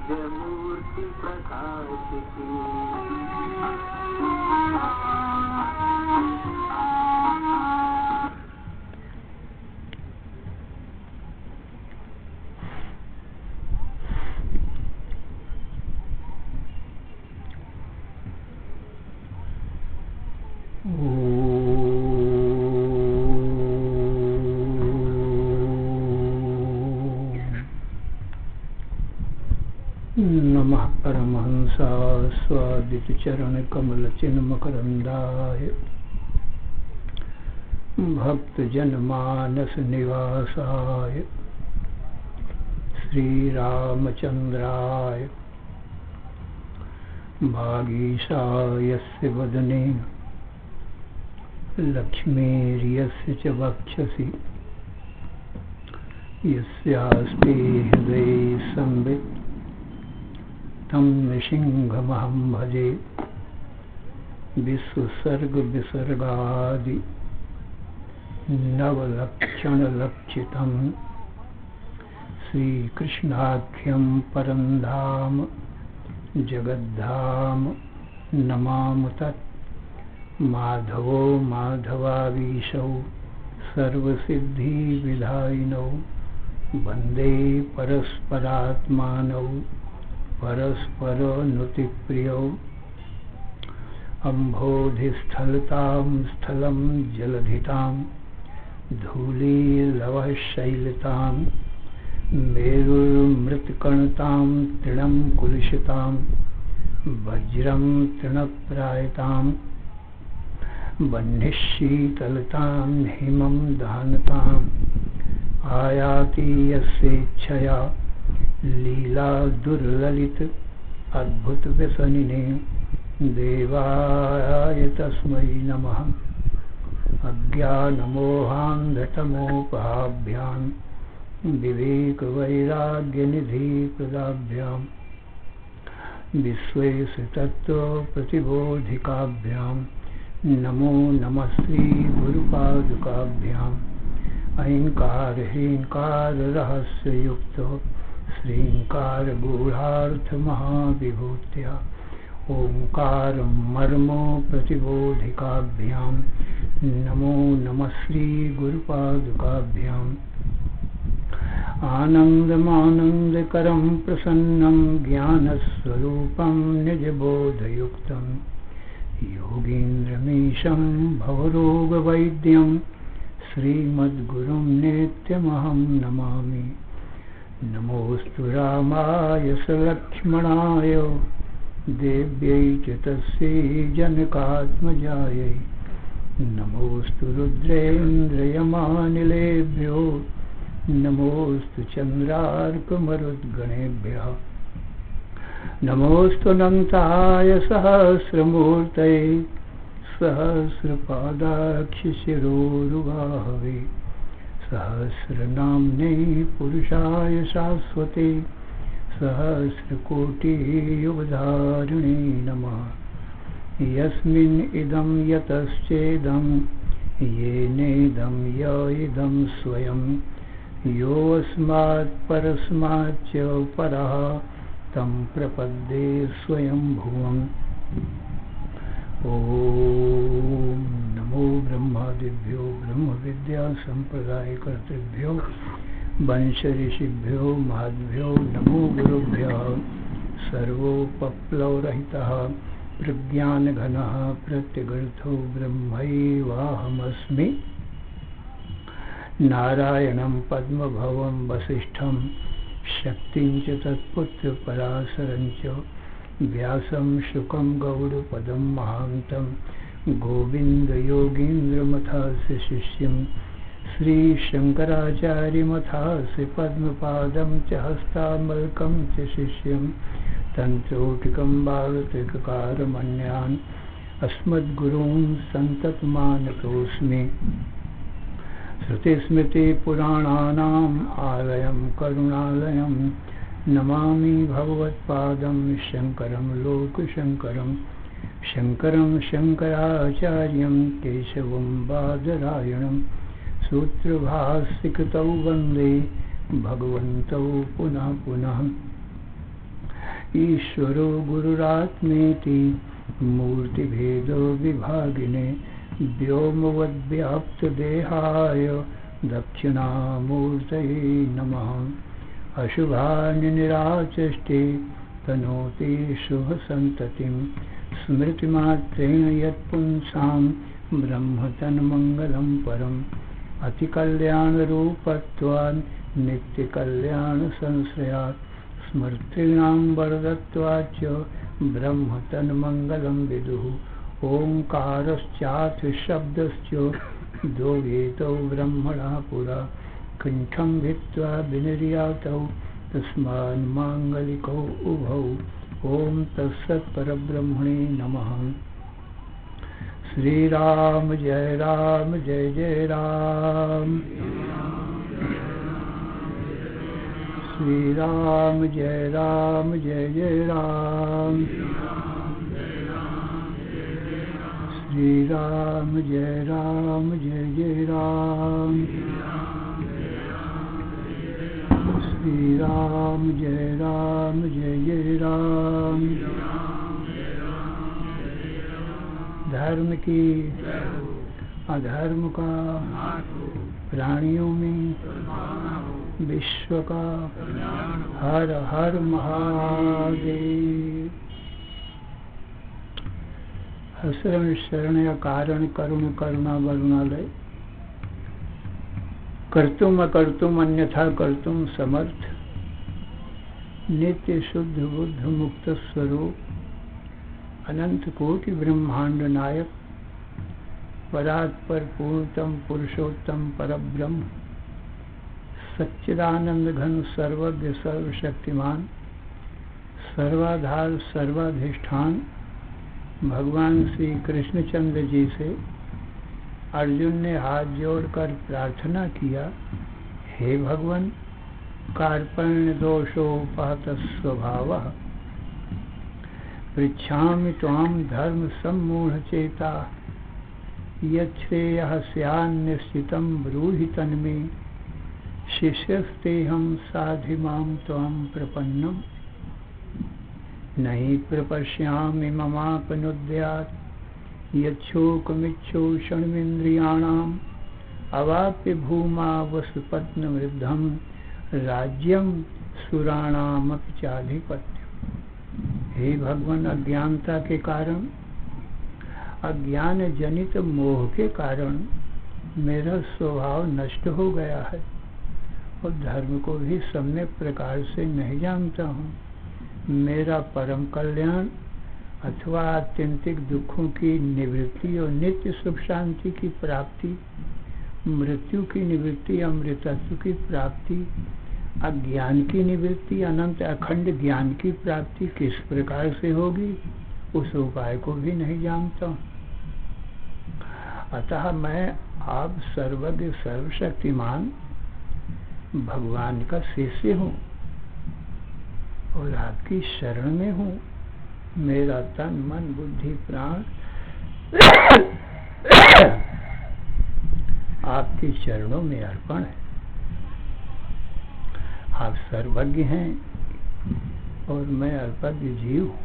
दिव्यमूर्ति प्रकाश की। नमः परमहंसा स्वादित चरण कमल चिन्मकरंदाय भक्त जनमानस निवासाय श्री रामचंद्राय भागीशायस्य वदने लक्ष्मीर्यस्य च वक्षसि यस्यास्ते हृदये संवित् तं नृसिंहमहं भजे। विश्वसर्ग विसर्गादि नवलक्षणलक्षितं श्रीकृष्णाख्यं परं धाम जगद्धाम नमामि तत्। माधवो माधवावीशौ सर्वसिद्धिविधायिनौ वन्दे परस्परात्मानौ परस्परनुतिप्रियौ। अम्भोधिस्थलतां स्थलं जलधितां धूलीलवशैलतां मेरुर्मृत्कणतां तृणं कुलुषितां वज्रं तृणप्रायतां वह्निशीतलतां हिमं दहनताम् आयाति यस्येच्छया लीला दुर्ललित अद्भुत व्यसनिने देवाय तस्मै नमः। अज्ञानमोहान्धतमोपहाभ्यां विवेकवैराग्यनिधिप्रदाभ्यां विश्वेशतत्त्वप्रतिबोधिकाभ्यां नमो नमः श्रीगुरुपादुकाभ्याम्। अहिंकारहींकाररहस्ययुक्तो श्रींकारगूढार्थमहाविभूत्या ओंकारं मर्मो प्रतिबोधिकाभ्यां नमो नमः श्रीगुरुपादुकाभ्याम्। आनन्दमानन्दकरं प्रसन्नं ज्ञानस्वरूपं निजबोधयुक्तं योगीन्द्रमीशं भवरोगवैद्यं श्रीमद्गुरुं नित्यमहं नमामि। नमोऽस्तु रामाय सलक्ष्मणाय देव्यै च तस्यै जनकात्मजायै। नमोऽस्तु रुद्रेन्द्रयमानिलेभ्यो नमोऽस्तु चन्द्रार्कमरुद्गणेभ्यः। नमोऽस्तु अनन्ताय सहस्रमूर्तये सहस्रपादाक्षशिरोरुबाहवे सहस्रनाम्ने पुरुषाय शाश्वते सहस्रकोटियुगधारिणे नमः। यस्मिन् इदं यतश्चेदं येनेदं य इदं स्वयं योऽस्मात् परस्माच्च परः तं प्रपद्ये स्वयंभुवम्। ॐ नमो ब्रह्मादिभ्यो ब्रह्मविद्या संप्रदायकर्तृभ्यो वंशऋषिभ्यो महद्भ्यो नमो गुरुभ्यः। सर्वोपप्लवरहितः प्रज्ञानघनः प्रत्यगर्थो ब्रह्मैवाहमस्मि। नारायणं पद्मभवं वसिष्ठं शक्तिं च तत्पुत्रपराशरं च व्यासं शुकं गौडपदं महान्तं गोविन्दयोगीन्द्रमथास्य शिष्यं श्रीशङ्कराचार्यमथास्य पद्मपादं च हस्तामलकं च शिष्यं तन्त्रोटिकं बालत्रिककारमन्यान् अस्मद्गुरून् सन्ततमानतोऽस्मि। श्रुतिस्मृतिपुराणानाम् आलयं करुणालयं नमामि भगवत्पादं शङ्करं लोकशङ्करं। शङ्करं शङ्कराचार्यं केशवं बादरायणं सूत्रभाष्यकृतौ वन्दे भगवन्तौ पुनः पुनः। ईश्वरो गुरुरात्मेति मूर्तिभेदो विभागिने व्योमवद्व्याप्तदेहाय दक्षिणामूर्तये नमः। अशुभानि निराचष्टे तनोति शुभसन्ततिं स्मृतिमात्रेण यत्पुंसां ब्रह्मतन्मङ्गलं परम् अतिकल्याणरूपत्वात् नित्यकल्याणसंश्रयात् स्मृतीनां वरदत्वाच्च ब्रह्मतन्मङ्गलं विदुः। ओङ्कारश्चाथ शब्दश्च द्वौ एतौ ब्रह्मणा पुरा कण्ठं भित्त्वा विनिर्यातौ तस्मान्माङ्गलिकौ उभौ। ॐ तत्सत् परब्रह्मणे नमः। श्री राम जय जय राम। श्री राम जय जय राम। श्री राम जय जय राम। श्री राम जय जय राम। धर्म की अधर्म का प्राणियों में विश्व का हर हर महादेव। हसरण शरण कारण करुण करुणा वरुणालय कर्तुम अकर्तुम अन्यथा कर्तुम समर्थ नित्य शुद्ध बुद्ध मुक्त स्वरूप अनंत कोटि ब्रह्मांड नायक परात्पर पूर्णतम पुरुषोत्तम परब्रह्म सच्चिदानंद घन सर्वज्ञ सर्वशक्तिमान सर्वाधार सर्वाधिष्ठान भगवान श्री कृष्णचंद्र जी से अर्जुन ने हाथ जोड़कर प्रार्थना किया, हे भगवान कार्पण्य दोषोपहत स्वभावः पृच्छामि त्वां धर्म सम्मूढ़ चेता यच्छ्रेयः स्यान्निश्चितं ब्रूहि तन्मे शिष्यस्तेऽहं साधि मां त्वां प्रपन्नम् नहि प्रपश्यामि ममापनुद्यात् यच्छोकमिच्छोषणमिन्द्रियाणाम् अवाप्य भूमा वसुपत्नवृद्धं राज्यं सुराणामपि चाधिपत्यम्। हे भगवान अज्ञानता के कारण अज्ञान जनित मोह के कारण मेरा स्वभाव नष्ट हो गया है और धर्म को भी सम्यक प्रकार से नहीं जानता हूँ। मेरा परम कल्याण अथवा आत्यंतिक दुखों की निवृत्ति और नित्य सुख शांति की प्राप्ति, मृत्यु की निवृत्ति, अमृतत्व की प्राप्ति, अज्ञान की निवृत्ति, अनंत अखंड ज्ञान की प्राप्ति किस प्रकार से होगी उस उपाय को भी नहीं जानता। अतः मैं आप सर्वज्ञ सर्वशक्तिमान भगवान का शिष्य हूँ और आपकी शरण में हूँ। मेरा तन मन बुद्धि प्राण आपके चरणों में अर्पण है। आप सर्वज्ञ हैं और मैं अल्पज्ञ जीव हूँ,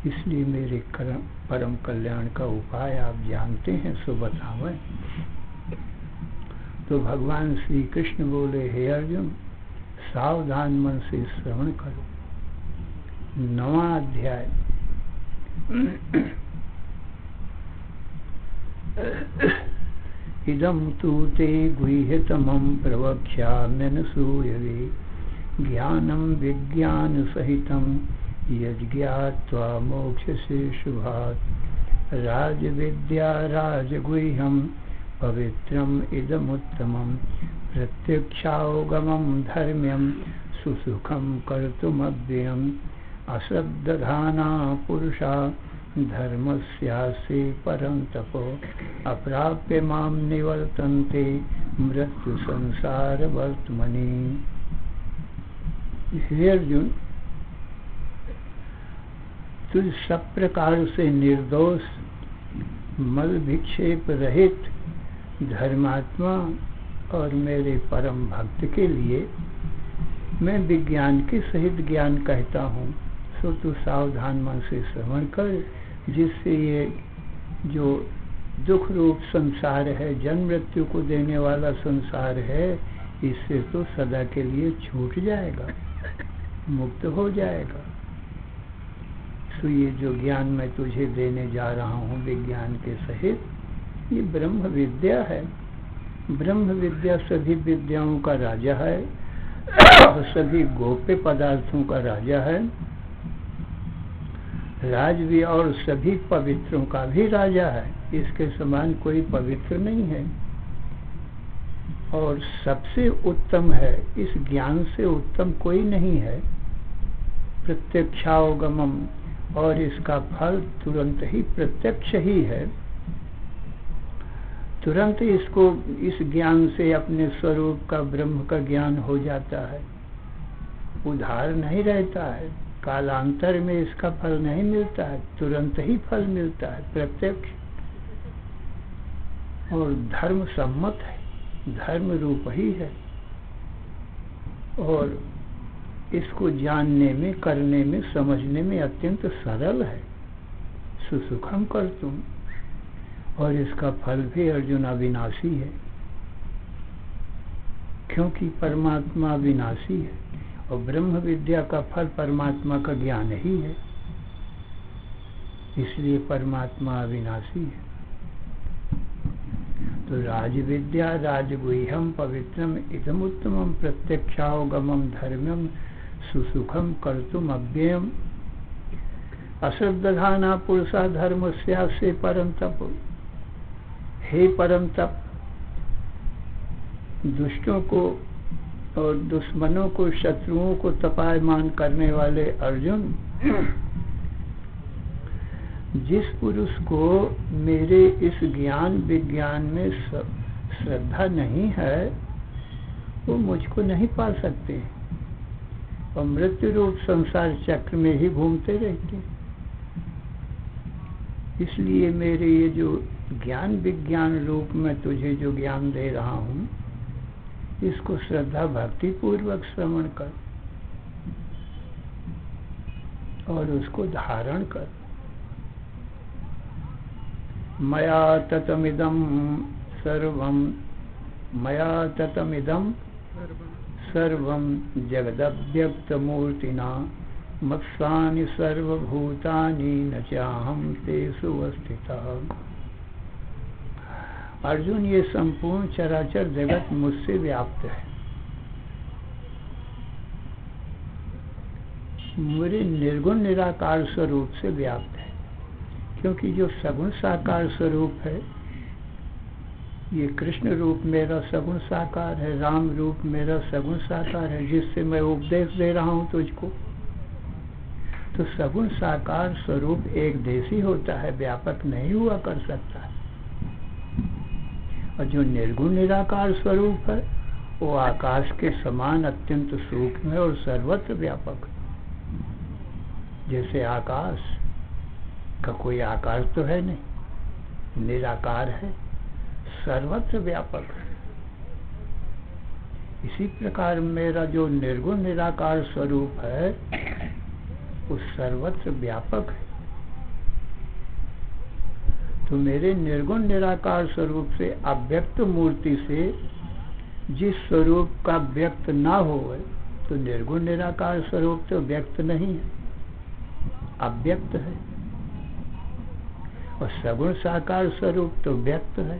इसलिए मेरे परम कल्याण का उपाय आप जानते हैं, सो बतावें। तो भगवान श्री कृष्ण बोले, हे अर्जुन सावधान मन से श्रवण करो। 9वां अध्याय। इदं तु ते गुह्यतमं प्रवक्ष्याम्यनसूयवे ज्ञानं विज्ञानसहितं यज्ञात्वा मोक्षसे शुभात्। राजविद्या राजगुह्यं पवित्रम् इदमुत्तमं प्रत्यक्षावगमं धर्म्यं सुसुखं कर्तुमव्ययम्। अशब्दधाना पुरुषा धर्मस्यास्य परं तपो अप्राप्य मां निवर्तन्ते मृत्यु संसार वर्तमनि। हे अर्जुन, तुझ सब प्रकार से निर्दोष मल विक्षेप रहित धर्मात्मा और मेरे परम भक्त के लिए मैं विज्ञान के सहित ज्ञान कहता हूँ, सो तू सावधान मन से श्रवण कर, जिससे ये जो दुख रूप संसार है, जन्म मृत्यु को देने वाला संसार है, इससे तो सदा के लिए छूट जाएगा, मुक्त हो जाएगा। सो ये जो ज्ञान मैं तुझे देने जा रहा हूँ विज्ञान के सहित, ये ब्रह्म विद्या है। ब्रह्म विद्या सभी विद्याओं का राजा है और सभी गोप्य पदार्थों का राजा है, राजवी और सभी पवित्रों का भी राजा है। इसके समान कोई पवित्र नहीं है और सबसे उत्तम है, इस ज्ञान से उत्तम कोई नहीं है। प्रत्यक्षावगमम, और इसका फल तुरंत ही प्रत्यक्ष ही है। तुरंत इसको, इस ज्ञान से अपने स्वरूप का, ब्रह्म का ज्ञान हो जाता है, उधार नहीं रहता है, कालांतर में इसका फल नहीं मिलता है, तुरंत ही फल मिलता है, प्रत्यक्ष और धर्म सम्मत है, धर्म रूप ही है। और इसको जानने में, करने में, समझने में अत्यंत सरल है। सुसुखम कर तुम, और इसका फल भी अर्जुन अविनाशी है, क्योंकि परमात्मा विनाशी है और ब्रह्म विद्या का फल परमात्मा का ज्ञान ही है, इसलिए परमात्मा अविनाशी है। तो राज विद्या राजगुह्यम पवित्रम इदमुत्तमम प्रत्यक्षावगमम धर्मम सुसुखम कर्तुम अव्ययम अश्रद्धाना पुरुषा धर्मस्यास्य परम तप। हे परम तप, दुष्टों को और दुश्मनों को, शत्रुओं को तपायमान करने वाले अर्जुन, जिस पुरुष को मेरे इस ज्ञान विज्ञान में श्रद्धा नहीं है, वो मुझको नहीं पा सकते और मृत्यु रूप संसार चक्र में ही घूमते रहते। इसलिए मेरे ये जो ज्ञान विज्ञान रूप में तुझे जो ज्ञान दे रहा हूँ, इसको श्रद्धा भक्ति पूर्वक श्रवण कर और उसको धारण कर। मया ततमिदं सर्वं, मया ततमिदं सर्वं जगदव्यक्तमूर्तिना मत्सानि सर्वभूतानि न चाहं तेषु अवस्थितः। अर्जुन, ये संपूर्ण चराचर जगत मुझसे व्याप्त है, मेरे निर्गुण निराकार स्वरूप से व्याप्त है। क्योंकि जो सगुण साकार स्वरूप है, ये कृष्ण रूप मेरा सगुण साकार है, राम रूप मेरा सगुण साकार है, जिससे मैं उपदेश दे रहा हूँ तुझको। तो सगुण साकार स्वरूप एक देशी होता है, व्यापक नहीं हुआ कर सकता है। और जो निर्गुण निराकार स्वरूप है, वो आकाश के समान अत्यंत सूक्ष्म है और सर्वत्र व्यापक है। जैसे आकाश का कोई आकार तो है नहीं, निराकार है, सर्वत्र व्यापक है। इसी प्रकार मेरा जो निर्गुण निराकार स्वरूप है, वो सर्वत्र व्यापक है। तो मेरे निर्गुण निराकार स्वरूप से, अव्यक्त मूर्ति से जिस स्वरूप का व्यक्त ना हो, तो निर्गुण निराकार स्वरूप तो व्यक्त नहीं है, अव्यक्त है। और सगुण साकार स्वरूप तो व्यक्त है।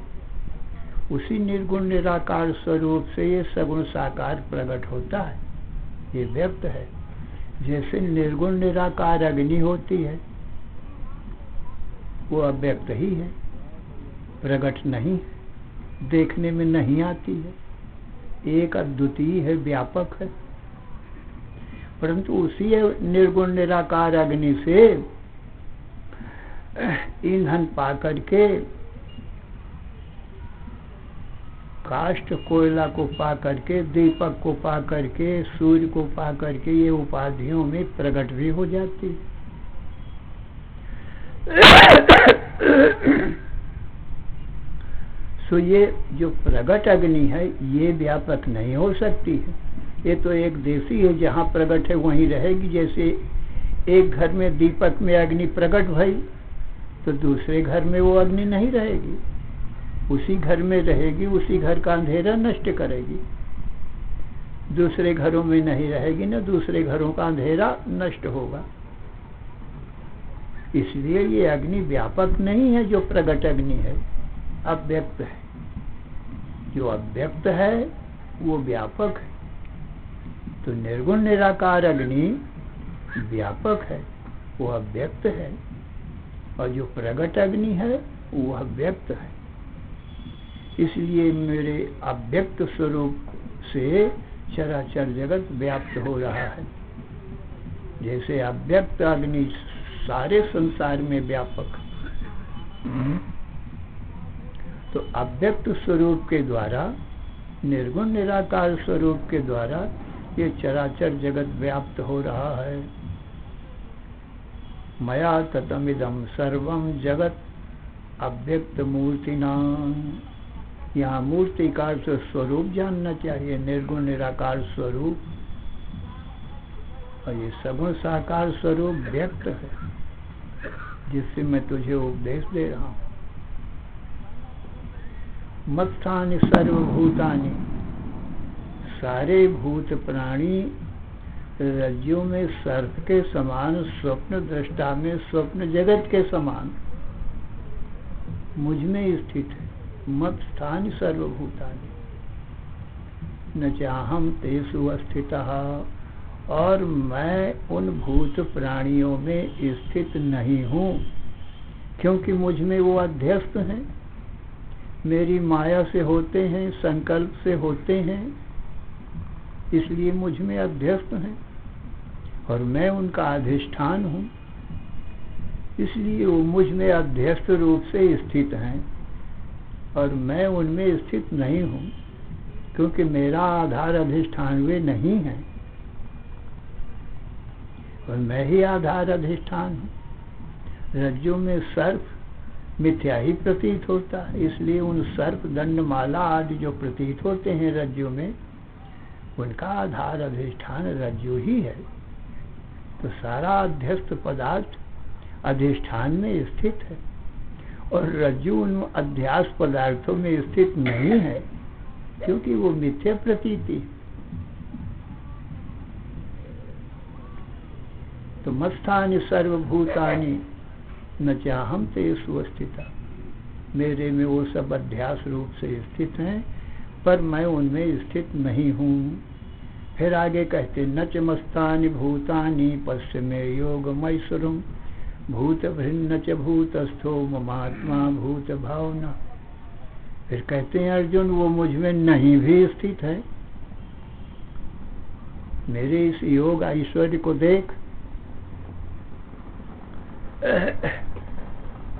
उसी निर्गुण निराकार स्वरूप से ये सगुण साकार प्रकट होता है, ये व्यक्त है। जैसे निर्गुण निराकार अग्नि होती है, वो अव्यक्त ही है, प्रकट नहीं, देखने में नहीं आती है, एक अद्वितीय है, व्यापक है। परंतु उसी निर्गुण निराकार अग्नि से ईंधन पा करके, काष्ठ कोयला को पा करके, दीपक को पा करके, सूर्य को पा करके, ये उपाधियों में प्रकट भी हो जाती है। सो ये जो प्रगट अग्नि है, ये व्यापक नहीं हो सकती है, ये तो एक देशी है, जहाँ प्रकट है वहीं रहेगी। जैसे एक घर में दीपक में अग्नि प्रकट भई तो दूसरे घर में वो अग्नि नहीं रहेगी, उसी घर में रहेगी, उसी घर का अंधेरा नष्ट करेगी। दूसरे घरों में नहीं रहेगी ना दूसरे घरों का अंधेरा नष्ट होगा। इसलिए ये अग्नि व्यापक नहीं है, जो प्रकट अग्नि है अव्यक्त है। जो अव्यक्त है वो व्यापक है। तो निर्गुण निराकार अग्नि व्यापक है, वो अव्यक्त है, और जो प्रकट अग्नि है वो अव्यक्त है। इसलिए मेरे अव्यक्त स्वरूप से चराचर जगत व्याप्त हो रहा है। जैसे अव्यक्त अग्नि सारे संसार में व्यापक, तो अव्यक्त स्वरूप के द्वारा, निर्गुण निराकार स्वरूप के द्वारा ये चराचर जगत व्याप्त हो रहा है। मया ततमिदं सर्वं जगत अव्यक्त मूर्तिना। यहाँ मूर्तिकार से स्वरूप जानना चाहिए, निर्गुण निराकार स्वरूप, और ये सगुण साकार स्वरूप व्यक्त है, जिससे मैं तुझे उपदेश दे रहा हूँ। मत्स्थानि सर्वभूतानि, सारे भूत प्राणी रज्जु में सर्प के समान, स्वप्न दृष्टा में स्वप्न जगत के समान मुझ में स्थित है। मत स्थान सर्वभूतानि न चाहम तेषु स्थितः, और मैं उन भूत प्राणियों में स्थित नहीं हूँ, क्योंकि मुझ में वो अध्यस्त हैं, मेरी माया से होते हैं, संकल्प से होते हैं, इसलिए मुझ में अध्यस्त हैं, और मैं उनका अधिष्ठान हूँ, इसलिए वो मुझ में अध्यस्त रूप से स्थित हैं, और मैं उनमें स्थित नहीं हूँ, क्योंकि मेरा आधार अधिष्ठान वे नहीं है, और मैं ही आधार अधिष्ठान हूँ। रज्जु में सर्प मिथ्या ही प्रतीत होता है, इसलिए उन सर्प दंडमाला आदि जो प्रतीत होते हैं रज्जु में, उनका आधार अधिष्ठान रज्जु ही है। तो सारा अध्यस्त पदार्थ अधिष्ठान में स्थित है, और रज्जु उन अध्यास पदार्थों में स्थित नहीं है, क्योंकि वो मिथ्या प्रतीति। तो मत्स्थानि सर्वभूतानि न चाहम तेषु स्थिता, मेरे में वो सब अध्यास रूप से स्थित हैं, पर मैं उनमें स्थित नहीं हूँ। फिर आगे कहते न च मस्तानि भूतानि पश्य मे योग मैसुरम भूत भिन्न च भूतस्थो ममात्मा भूत भावना। फिर कहते हैं अर्जुन वो मुझ में नहीं भी स्थित है, मेरे इस योग ऐश्वर्य को देख,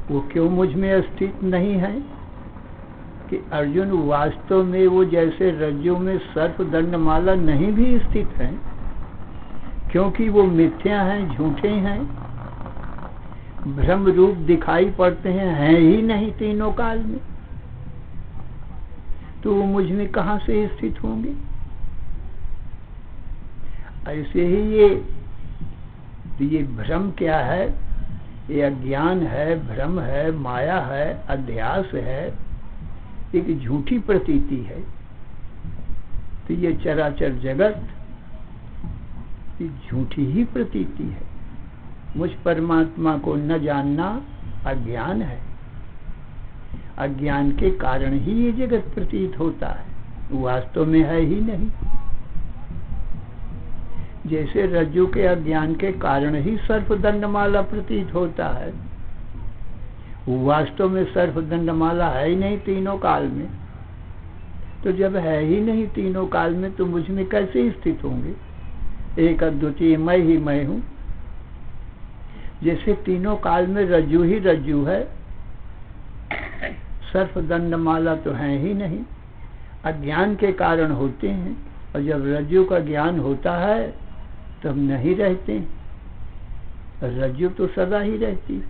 वो क्यों मुझ में स्थित नहीं है कि अर्जुन वास्तव में वो जैसे रज्जु में सर्प दंडमाला नहीं भी स्थित है, क्योंकि वो मिथ्या हैं, झूठे हैं, भ्रम रूप दिखाई पड़ते हैं ही नहीं तीनों काल में, तो वो मुझ में कहाँ से स्थित होंगे। ऐसे ही ये भ्रम क्या है, ये अज्ञान है, भ्रम है, माया है, अध्यास है, एक झूठी प्रतीति है। तो ये चराचर जगत ये झूठी ही प्रतीति है। मुझ परमात्मा को न जानना अज्ञान है, अज्ञान के कारण ही ये जगत प्रतीत होता है, वास्तव में है ही नहीं। जैसे रज्जु के अज्ञान के कारण ही सर्प दंडमाला प्रतीत होता है, वास्तव में सर्प दंडमाला है ही नहीं तीनों काल में। तो जब है ही नहीं तीनों काल में, तो मुझ में कैसे स्थित होंगे। एक अद्वितीय मैं ही मैं हूँ। जैसे तीनों काल में रज्जु ही रज्जु है, सर्प दंडमाला तो है ही नहीं, अज्ञान के कारण होते हैं, और जब रज्जु का ज्ञान होता है तब नहीं रहते, रज्जु तो सदा ही रहती।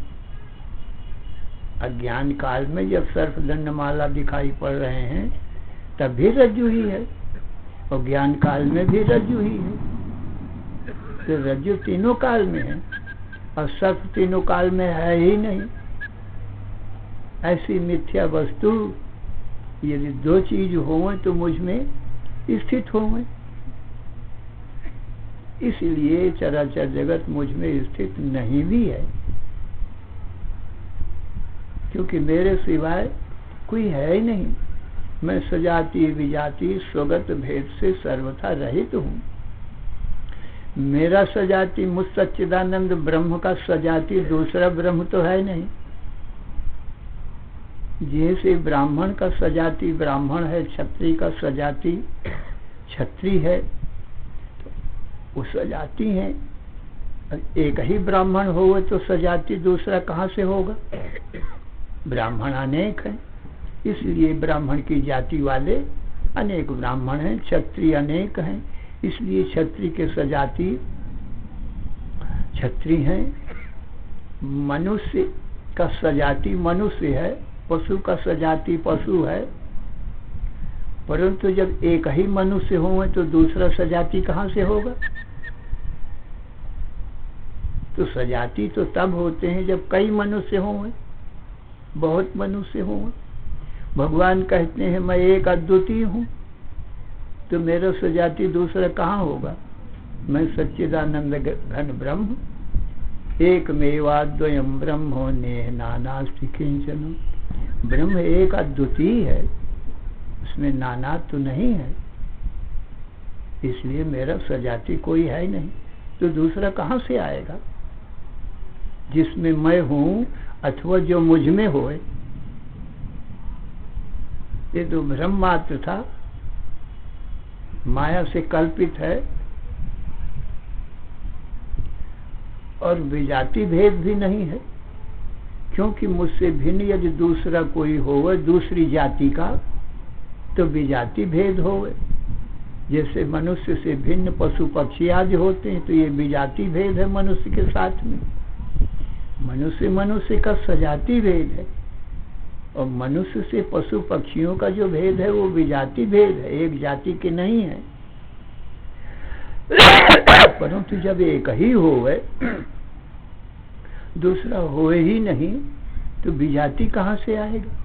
अज्ञान काल में जब सर्प दंडमाला दिखाई पड़ रहे हैं तब भी रज्जु ही है, और ज्ञान काल में भी रज्जु ही है। तो रज्जु तीनों काल में है और सर्प तीनों काल में है ही नहीं। ऐसी मिथ्या वस्तु यदि दो चीज हों तो मुझ में स्थित हों, इसलिए चराचर जगत मुझ में स्थित नहीं भी है, क्योंकि मेरे सिवाय कोई है ही नहीं। मैं सजाति विजाति स्वगत भेद से सर्वथा रहित हूँ। मेरा सजाति मुझ सच्चिदानंद ब्रह्म का सजाति दूसरा ब्रह्म तो है नहीं। जैसे ब्राह्मण का सजाति ब्राह्मण है, क्षत्रिय का सजाति क्षत्रिय है, तो वो सजाति है। एक ही ब्राह्मण हो तो सजाति दूसरा कहाँ से होगा? ब्राह्मण अनेक हैं, इसलिए ब्राह्मण की जाति वाले अनेक ब्राह्मण हैं। क्षत्रिय अनेक हैं, इसलिए क्षत्रिय के सजाति क्षत्रिय हैं। मनुष्य का सजाति मनुष्य है, पशु का सजाति पशु है। परंतु जब एक ही मनुष्य हो तो दूसरा सजाति कहाँ से होगा? तो सजाति तो तब होते हैं जब कई मनुष्य हों, बहुत मनुष्य हों। भगवान कहते हैं मैं एक अद्वितीय हूँ, तो मेरा सजाति दूसरा कहाँ होगा? मैं सच्चिदानंद घन ब्रह्म एकमेवाद्वयम् ब्रह्मो नेह नानास्ति किंचन। ब्रह्म एक अद्वितीय है, उसमें नाना तो नहीं है, इसलिए मेरा सजाति कोई है नहीं। तो दूसरा कहाँ से आएगा? जिसमें मैं हूँ अथवा जो मुझ में होए। ये तो ब्रह्म मात्र था, माया से कल्पित है, और विजाति भेद भी नहीं है, क्योंकि मुझसे भिन्न यदि दूसरा कोई होवे दूसरी जाति का तो विजाति भेद होवे। जैसे मनुष्य से भिन्न पशु पक्षी आदि होते हैं, तो ये विजाति भेद है मनुष्य के साथ में। मनुष्य मनुष्य का सजाति भेद है, और मनुष्य से पशु पक्षियों का जो भेद है वो विजाति भेद है, एक जाति के नहीं है। परंतु जब एक ही होवे दूसरा होए ही नहीं, तो विजाति कहाँ से आएगा?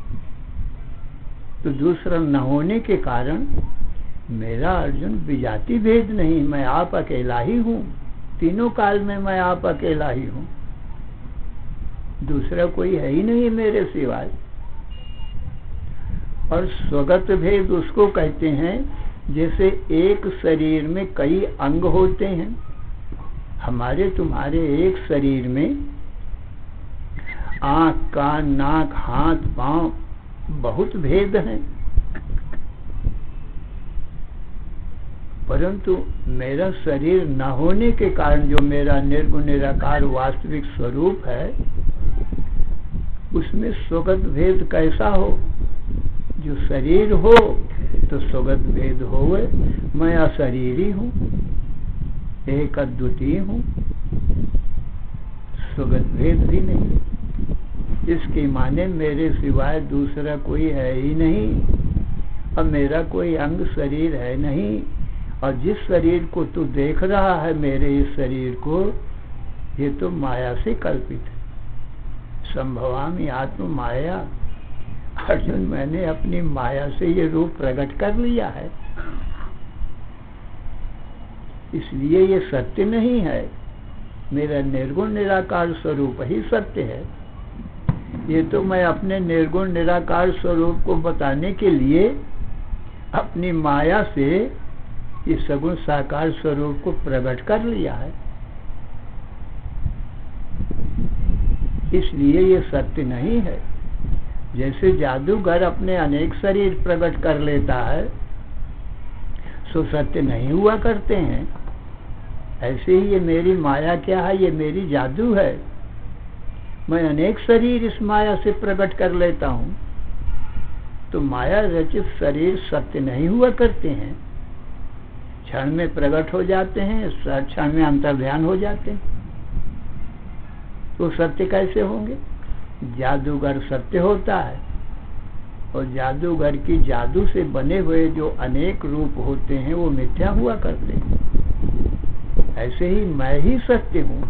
तो दूसरा न होने के कारण मेरा अर्जुन विजाति भेद नहीं, मैं आप अकेला ही हूँ। तीनों काल में मैं आप अकेला ही हूँ, दूसरा कोई है ही नहीं मेरे सिवाय। और स्वगत भेद उसको कहते हैं जैसे एक शरीर में कई अंग होते हैं। हमारे तुम्हारे एक शरीर में आँख कान नाक हाथ पांव बहुत भेद हैं, परंतु मेरा शरीर न होने के कारण जो मेरा निर्गुण निराकार वास्तविक स्वरूप है उसमें स्वगत भेद कैसा हो? जो शरीर हो तो स्वगत भेद होवे। मैं अशरीरी हूँ, एक अद्वितीय हूँ, स्वगत भेद भी नहीं। इसके माने मेरे सिवाय दूसरा कोई है ही नहीं, और मेरा कोई अंग शरीर है नहीं। और जिस शरीर को तू देख रहा है, मेरे इस शरीर को, ये तो माया से कल्पित है। संभवामि आत्म माया। अर्जुन, मैंने अपनी माया से ये रूप प्रकट कर लिया है, इसलिए ये सत्य नहीं है। मेरा निर्गुण निराकार स्वरूप ही सत्य है। ये तो मैं अपने निर्गुण निराकार स्वरूप को बताने के लिए अपनी माया से ये सगुण साकार स्वरूप को प्रकट कर लिया है, इसलिए ये सत्य नहीं है। जैसे जादूगर अपने अनेक शरीर प्रकट कर लेता है, सो सत्य नहीं हुआ करते हैं। ऐसे ही ये मेरी माया क्या है? ये मेरी जादू है। मैं अनेक शरीर इस माया से प्रकट कर लेता हूँ, तो माया रचित शरीर सत्य नहीं हुआ करते हैं। क्षण में प्रकट हो जाते हैं, क्षण में अंतर्ध्यान हो जाते हैं, तो सत्य कैसे होंगे? जादूगर सत्य होता है, और जादूगर की जादू से बने हुए जो अनेक रूप होते हैं वो मिथ्या हुआ करते हैं। ऐसे ही मैं ही सत्य हूँ,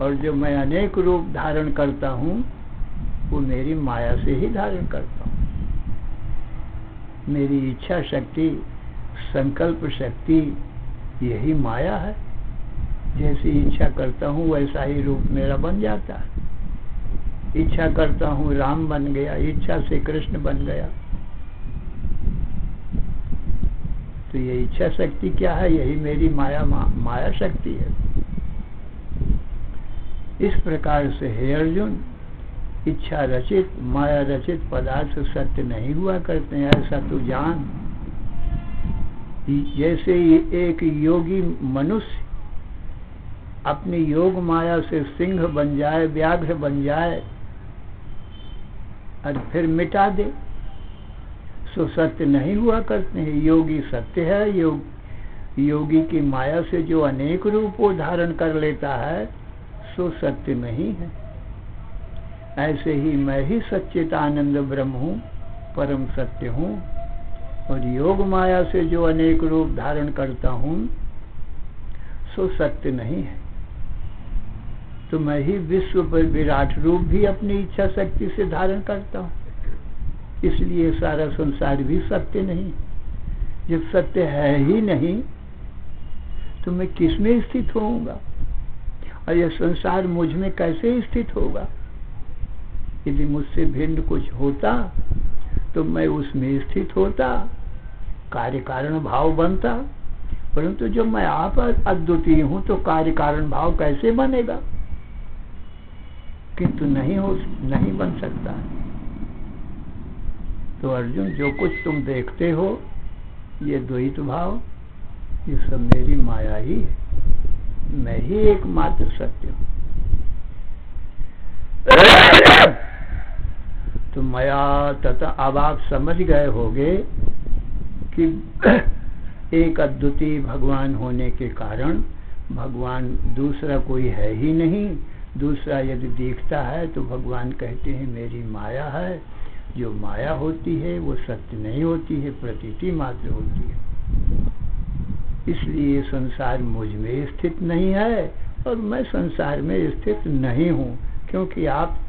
और जो मैं अनेक रूप धारण करता हूँ वो मेरी माया से ही धारण करता हूँ। मेरी इच्छा शक्ति, संकल्प शक्ति यही माया है। जैसी इच्छा करता हूँ वैसा ही रूप मेरा बन जाता है। इच्छा करता हूँ राम बन गया, इच्छा से कृष्ण बन गया। तो ये इच्छा शक्ति क्या है? यही मेरी माया शक्ति है। इस प्रकार से हे अर्जुन, इच्छा रचित माया रचित पदार्थ सत्य नहीं हुआ करते हैं, ऐसा तू जान। जैसे एक योगी मनुष्य अपनी योग माया से सिंह बन जाए, व्याघ्र बन जाए और फिर मिटा दे, सो सत्य नहीं हुआ करते हैं। योगी सत्य है। योगी की माया से जो अनेक रूप को धारण कर लेता है सो सत्य नहीं है। ऐसे ही मैं ही सच्चिदानंद ब्रह्म हूँ, परम सत्य हूँ, और योग माया से जो अनेक रूप धारण करता हूँ सो सत्य नहीं है। तो मैं ही विश्व पर विराट रूप भी अपनी इच्छा शक्ति से धारण करता हूँ, इसलिए सारा संसार भी सत्य नहीं। जब सत्य है ही नहीं तो मैं किस में स्थित होऊंगा, और यह संसार मुझ में कैसे स्थित होगा? यदि मुझसे भिन्न कुछ होता तो मैं उसमें स्थित होता, कार्य कारण भाव बनता। परंतु जो मैं आप अद्वितीय हूं तो कार्य कारण भाव कैसे बनेगा? किंतु नहीं बन सकता। तो अर्जुन, जो कुछ तुम देखते हो ये द्वैत भाव, ये सब मेरी माया ही है। मैं ही एकमात्र सत्य हूं। तो माया तथा अब आप समझ गए होंगे कि एक अद्वितीय भगवान होने के कारण भगवान दूसरा कोई है ही नहीं। दूसरा यदि दिखता है तो भगवान कहते हैं मेरी माया है। जो माया होती है वो सत्य नहीं होती है, प्रतीति मात्र होती है। इसलिए संसार मुझ में स्थित नहीं है और मैं संसार में स्थित नहीं हूँ, क्योंकि आप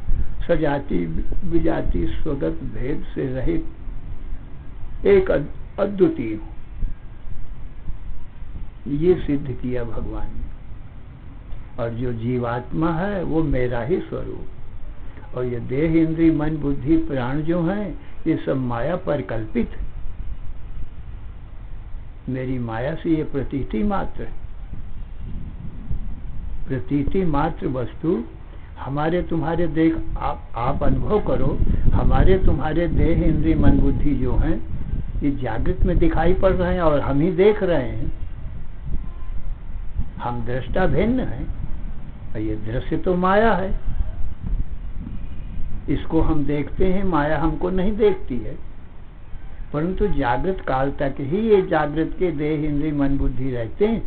सजाति विजाति स्वगत भेद से रहित एक अद्वितीय हूँ। ये सिद्ध किया भगवान ने। और जो जीवात्मा है वो मेरा ही स्वरूप, और ये देह इंद्रिय मन बुद्धि प्राण जो हैं ये सब माया पर कल्पित है। मेरी माया से ये प्रतीति मात्र है। प्रतीति मात्र वस्तु हमारे तुम्हारे देख आप अनुभव करो। हमारे तुम्हारे देह इंद्रिय मन बुद्धि जो हैं ये जागृत में दिखाई पड़ रहे हैं और हम ही देख रहे हैं। हम दृष्टा भिन्न हैं और ये दृश्य तो माया है। इसको हम देखते हैं, माया हमको नहीं देखती है। परंतु जागृत काल तक ही ये जागृत के देह इंद्रिय मन बुद्धि रहते हैं।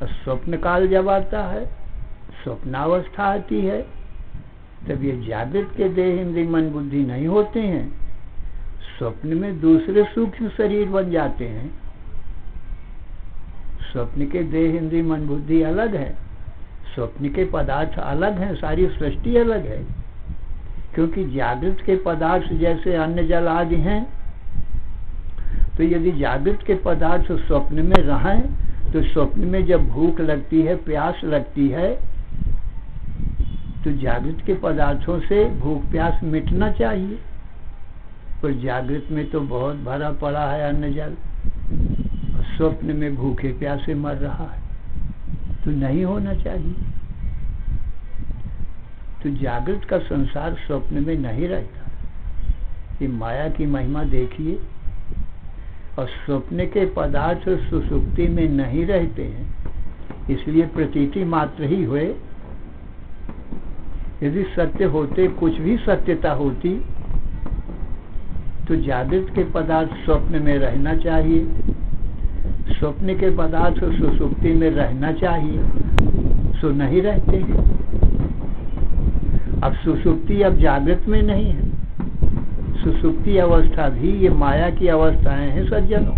और स्वप्न काल जब आता है, स्वप्नावस्था आती है, तब ये जागृत के देह इंद्रिय मन बुद्धि नहीं होते हैं। स्वप्न में दूसरे सूक्ष्म शरीर बन जाते हैं। स्वप्न के देह इंद्रिय मन बुद्धि अलग है, स्वप्न के पदार्थ अलग हैं, सारी सृष्टि अलग है। क्योंकि जागृत के पदार्थ जैसे अन्न जल आदि हैं, तो यदि जागृत के पदार्थ स्वप्न में रहें तो स्वप्न में जब भूख लगती है, प्यास लगती है, तो जागृत के पदार्थों से भूख प्यास मिटना चाहिए। पर जागृत में तो बहुत भरा पड़ा है अन्न जल, स्वप्न में भूखे प्यासे मर रहा है, तो नहीं होना चाहिए। तो जागृत का संसार स्वप्न में नहीं रहता। ये माया की महिमा देखिए। और स्वप्न के पदार्थ सुसुप्ति में नहीं रहते हैं, इसलिए प्रतीति मात्र ही हुए। यदि सत्य होते, कुछ भी सत्यता होती, तो जागृत के पदार्थ स्वप्न में रहना चाहिए, स्वप्न के पदार्थ सुसुप्ति में रहना चाहिए, सो नहीं रहते हैं। अब सुसुप्ति अब जागृत में नहीं है, सुसुप्ति अवस्था भी ये माया की अवस्थाएं हैं सज्जनों।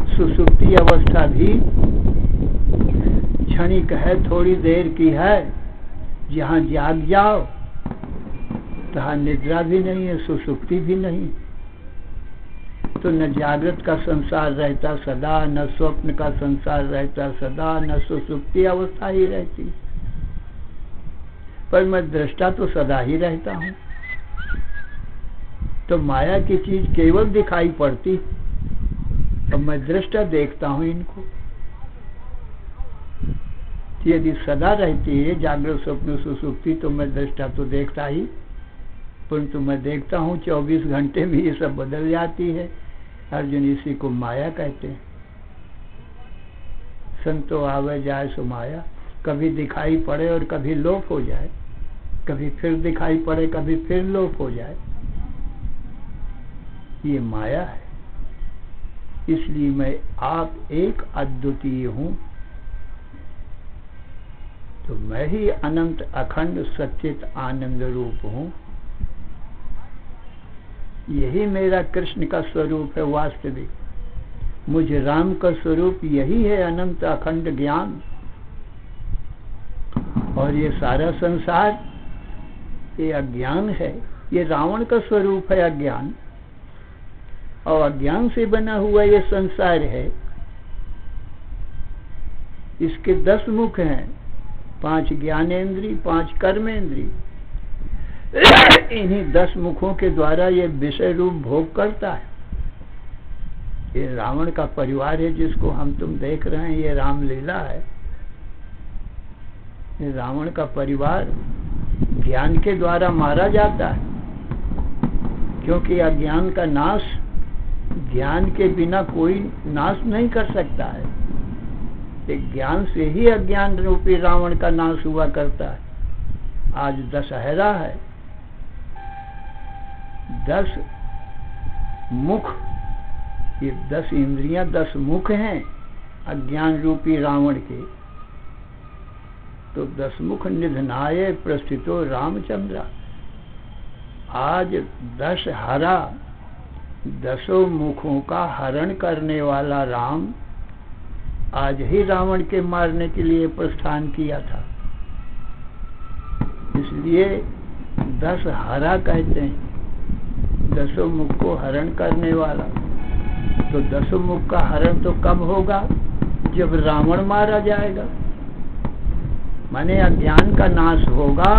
सुसुप्ति अवस्था भी क्षणिक है, थोड़ी देर की है। जहाँ जाग जाओ तहाँ निद्रा भी नहीं है, सुसुप्ति भी नहीं। तो न जागृत का संसार रहता सदा, न स्वप्न का संसार रहता सदा, न सुसुप्ति अवस्था ही रहती। पर मैं दृष्टा तो सदा ही रहता हूँ। तो माया की चीज केवल दिखाई पड़ती और मैं दृष्टा देखता हूँ इनको। यदि सदा रहती है जागृत स्वप्न सुसुप्ति तो मैं दृष्टा तो देखता ही, परंतु मैं देखता हूँ 24 घंटे में ये सब बदल जाती है। अर्जुन, इसी को माया कहते हैं। संतो आवे जाए सो माया, कभी दिखाई पड़े और कभी लोप हो जाए, कभी फिर दिखाई पड़े कभी फिर लोप हो जाए, ये माया है। इसलिए मैं आप एक अद्वितीय हूं, तो मैं ही अनंत अखंड सच्चित आनंद रूप हूं। यही मेरा कृष्ण का स्वरूप है वास्तविक। मुझ राम का स्वरूप यही है अनंत अखंड ज्ञान। और ये सारा संसार ये अज्ञान है। ये रावण का स्वरूप है अज्ञान, और अज्ञान से बना हुआ ये संसार है। इसके 10 मुख हैं, 5 ज्ञानेंद्री, 5 कर्मेंद्री। इन्हीं 10 मुखों के द्वारा ये विषय रूप भोग करता है। ये रावण का परिवार है जिसको हम तुम देख रहे हैं, ये रामलीला है। ये रावण का परिवार ज्ञान के द्वारा मारा जाता है, क्योंकि अज्ञान का नाश ज्ञान के बिना कोई नाश नहीं कर सकता है। एक ज्ञान से ही अज्ञान रूपी रावण का नाश हुआ करता है। आज दशहरा है। 10 मुख, ये 10 इंद्रियां 10 मुख हैं अज्ञान रूपी रावण के। तो 10 मुख निधनाये प्रस्थितो रामचंद्र। आज 10 हरा, 10 मुखों का हरण करने वाला राम आज ही रावण के मारने के लिए प्रस्थान किया था। इसलिए 10 हरा कहते हैं, 10 मुख को हरण करने वाला। तो 10 मुख का हरण तो कब होगा? जब रावण मारा जाएगा। माने अज्ञान का नाश होगा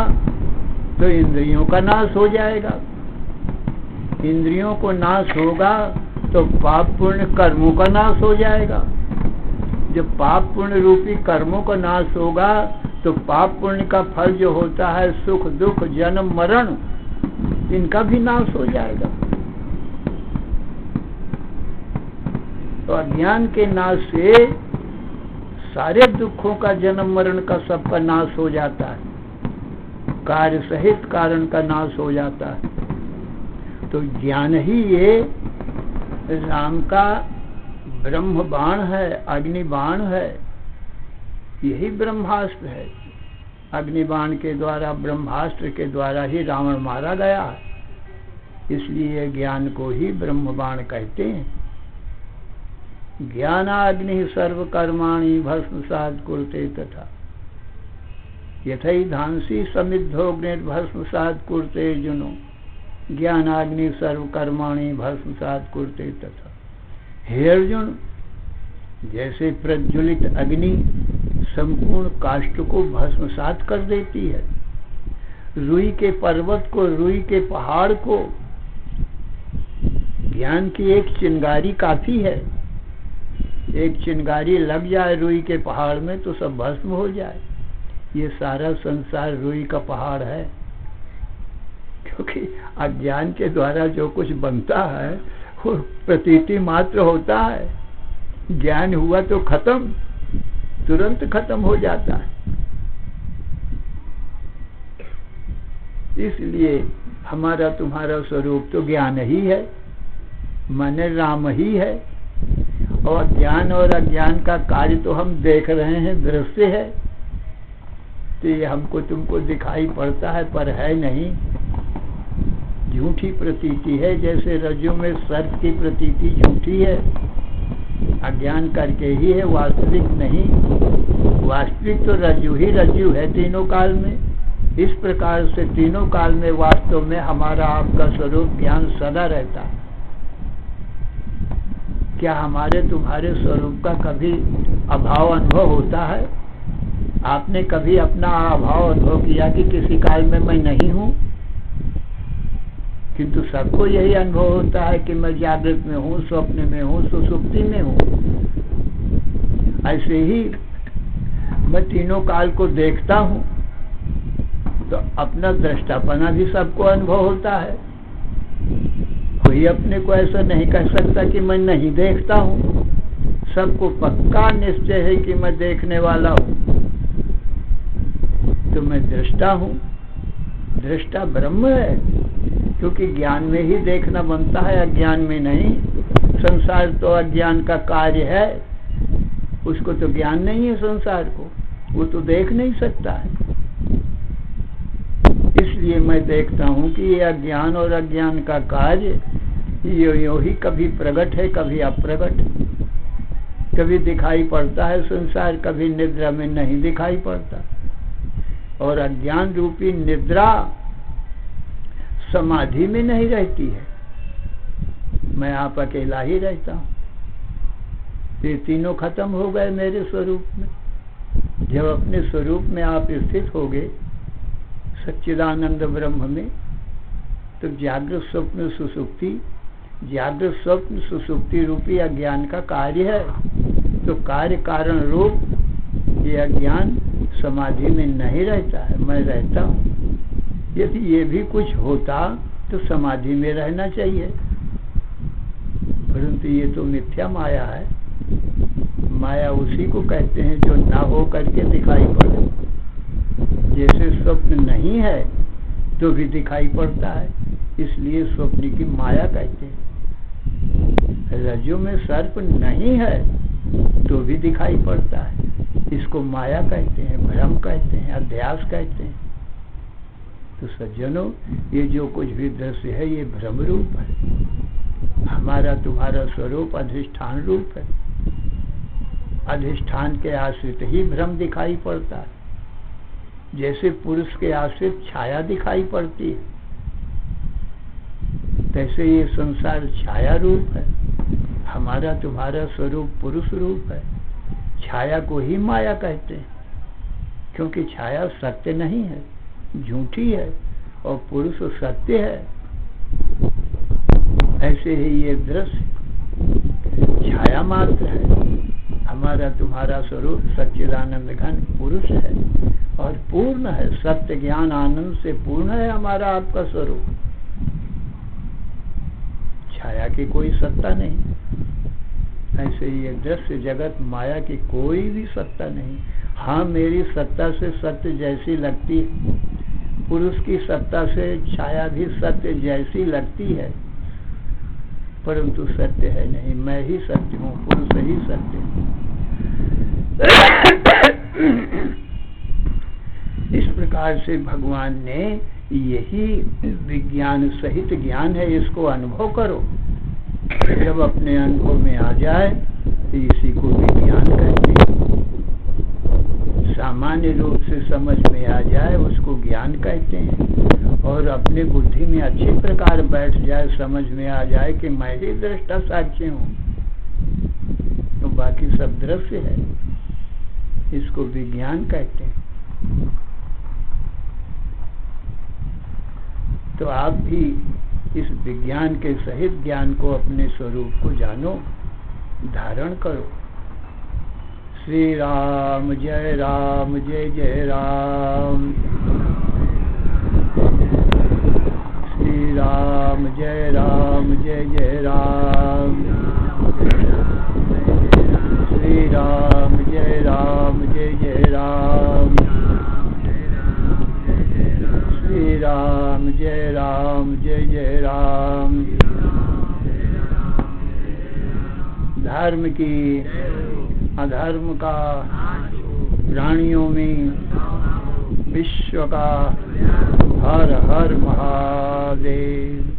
तो इंद्रियों का नाश हो जाएगा। इंद्रियों को नाश होगा तो पाप पुण्य कर्मों का नाश हो जाएगा। जब पाप पुण्य रूपी कर्मों का नाश होगा तो पाप पुण्य का फल जो होता है सुख दुख जन्म मरण, इनका भी नाश हो जाएगा। तो अज्ञान के नाश से सारे दुखों का जन्म मरण का सबका नाश हो जाता है। कार्य सहित कारण का नाश हो जाता है। तो ज्ञान ही ये राम का ब्रह्म बाण है, अग्नि बाण है। यही ब्रह्मास्त्र है। अग्नि बाण के द्वारा, ब्रह्मास्त्र के द्वारा ही रावण मारा गया है। इसलिए ज्ञान को ही ब्रह्म बाण कहते हैं। ज्ञानाग्नि सर्व कर्माणि भस्मसात् कुरुते तथा यथैधांसि समिद्धोऽग्निर्भस्मसात् कुरुते अर्जुनो ज्ञानाग्नि सर्व कर्माणि भस्मसात् कुरुते तथा। हे अर्जुन, जैसे प्रज्वलित अग्नि संपूर्ण काष्ठ को भस्मसात कर देती है, रुई के पर्वत को, रुई के पहाड़ को, ज्ञान की एक चिंगारी काफी है। एक चिंगारी लग जाए रुई के पहाड़ में तो सब भस्म हो जाए। ये सारा संसार रुई का पहाड़ है, क्योंकि अज्ञान के द्वारा जो कुछ बनता है वो प्रतीति मात्र होता है। ज्ञान हुआ तो खत्म, तुरंत खत्म हो जाता है। इसलिए हमारा तुम्हारा स्वरूप तो ज्ञान ही है, माने राम ही है। और ज्ञान और अज्ञान का कार्य तो हम देख रहे हैं, दृश्य है। तो ये हमको तुमको दिखाई पड़ता है पर है नहीं। झूठी प्रतीति है, जैसे रज्जु में सर्प की प्रतीति झूठी है, अज्ञान करके ही है, वास्तविक नहीं। वास्तविक तो रज्जु ही रज्जु है तीनों काल में। इस प्रकार से तीनों काल में वास्तव में हमारा आपका स्वरूप ज्ञान सदा रहता है। क्या हमारे तुम्हारे स्वरूप का कभी अभाव अनुभव होता है? आपने कभी अपना अभाव अनुभव किया कि किसी काल में मैं नहीं हूँ? किंतु सबको यही अनुभव होता है कि मैं जागृत में हूँ, स्वप्न में हूँ, सुषुप्ति में हूँ। ऐसे ही मैं तीनों काल को देखता हूँ, तो अपना दृष्टापना भी सबको अनुभव होता है। कोई अपने को ऐसा नहीं कह सकता कि मैं नहीं देखता हूँ। सबको पक्का निश्चय है कि मैं देखने वाला हूँ, तो मैं दृष्टा हूँ। दृष्टा ब्रह्म है, क्योंकि ज्ञान में ही देखना बनता है, अज्ञान में नहीं। संसार तो अज्ञान का कार्य है, उसको तो ज्ञान नहीं है संसार को, वो तो देख नहीं सकता है। इसलिए मैं देखता हूँ कि ये अज्ञान और अज्ञान का कार्य यो ही कभी प्रकट है, कभी अप्रकट। कभी दिखाई पड़ता है संसार, कभी निद्रा में नहीं दिखाई पड़ता। और अज्ञान रूपी निद्रा समाधि में नहीं रहती है, मैं आप अकेला ही रहता हूँ। ये तीनों खत्म हो गए मेरे स्वरूप में। जब अपने स्वरूप में आप स्थित हो गए सच्चिदानंद ब्रह्म में, तो जागृत स्वप्न सुसुप्ति, जागृत स्वप्न सुसुप्ति रूपी अज्ञान का कार्य है। तो कार्य कारण रूप ये अज्ञान समाधि में नहीं रहता है, मैं रहता हूँ। यदि ये भी कुछ होता तो समाधि में रहना चाहिए, परंतु ये तो मिथ्या माया है। माया उसी को कहते हैं जो ना हो करके दिखाई पड़े। जैसे स्वप्न नहीं है तो भी दिखाई पड़ता है, इसलिए स्वप्न की माया कहते हैं। रज्जु में सर्प नहीं है तो भी दिखाई पड़ता है, इसको माया कहते हैं, भ्रम कहते हैं, अध्यास कहते हैं। तो सज्जनों, ये जो कुछ भी दृश्य है ये भ्रम रूप है। हमारा तुम्हारा स्वरूप अधिष्ठान रूप है। अधिष्ठान के आश्रित ही भ्रम दिखाई पड़ता है। जैसे पुरुष के आश्रित छाया दिखाई पड़ती है, तैसे ये संसार छाया रूप है। हमारा तुम्हारा स्वरूप पुरुष रूप है। छाया को ही माया कहते हैं, क्योंकि छाया सत्य नहीं है, झूठी है, और पुरुष सत्य है। ऐसे ही ये दृश्य छाया मात्र है। हमारा तुम्हारा स्वरूप सच्चिदानंद घन पुरुष है और पूर्ण है, सत्य ज्ञान आनंद से पूर्ण है हमारा आपका स्वरूप। छाया की कोई सत्ता नहीं। ऐसे ये दृश्य जगत माया की कोई भी सत्ता नहीं। हाँ, मेरी सत्ता से सत्य जैसी लगती है, पुरुष की सत्ता से छाया भी सत्य जैसी लगती है, परंतु सत्य है नहीं। मैं ही सत्य हूँ, पुरुष ही सत्य है। इस प्रकार से भगवान ने यही विज्ञान सहित ज्ञान है, इसको अनुभव करो। जब अपने अनुभव में आ जाए तो इसी को विज्ञान कहते हैं। सामान्य रूप से समझ में आ जाए उसको ज्ञान कहते हैं, और अपने बुद्धि में अच्छी प्रकार बैठ जाए, समझ में आ जाए कि मैं ही दृष्टा साक्षी हूँ, तो बाकी सब दृश्य है, इसको विज्ञान कहते हैं। तो आप भी इस विज्ञान के सहित ज्ञान को, अपने स्वरूप को जानो, धारण करो। श्री राम जय जय राम। श्री राम जय जय राम। श्री राम जय जय राम। श्री राम जय जय राम। धर्म की अधर्म का प्राणियों में विश्व का। हर हर महादेव।